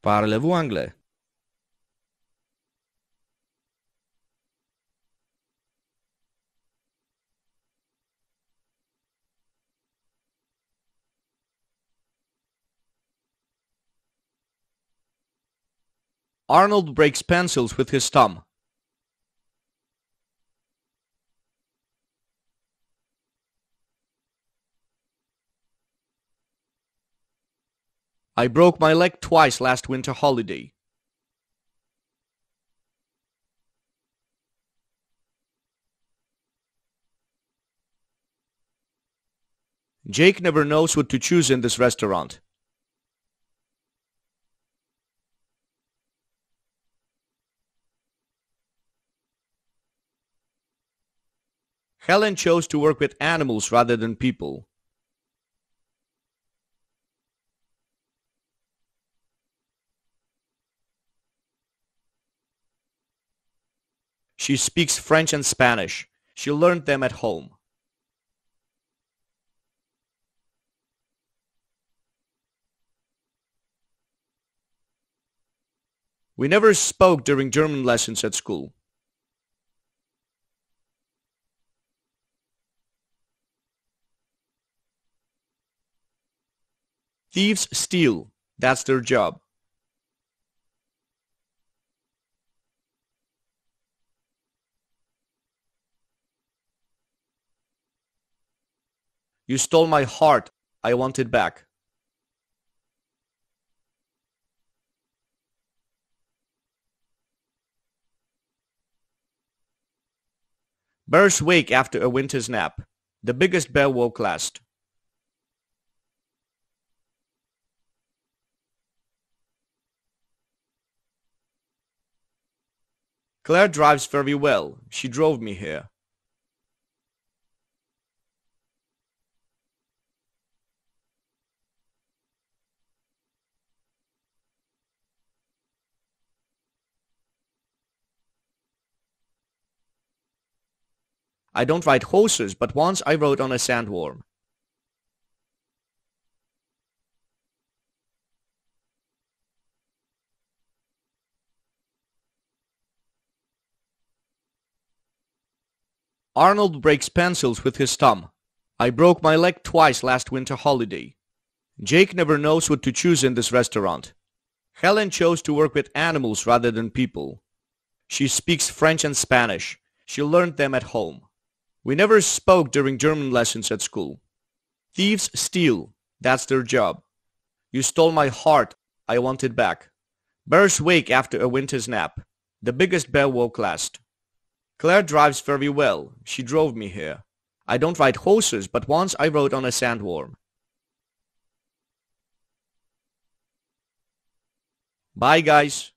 Parlez-vous anglais? Arnold breaks pencils with his thumb. I broke my leg twice last winter holiday. Jake never knows what to choose in this restaurant. Helen chose to work with animals rather than people. She speaks French and Spanish. She learned them at home. We never spoke during German lessons at school. Thieves steal. That's their job. You stole my heart. I want it back. Bears wake after a winter's nap. The biggest bear woke last. Claire drives very well. She drove me here. I don't ride horses, but once I rode on a sandworm. Arnold breaks pencils with his thumb. I broke my leg twice last winter holiday. Jake never knows what to choose in this restaurant. Helen chose to work with animals rather than people. She speaks French and Spanish. She learned them at home. We never spoke during German lessons at school. Thieves steal. That's their job. You stole my heart. I want it back. Bears wake after a winter's nap. The biggest bear woke last. Claire drives very well. She drove me here. I don't ride horses, but once I rode on a sandworm. Bye, guys.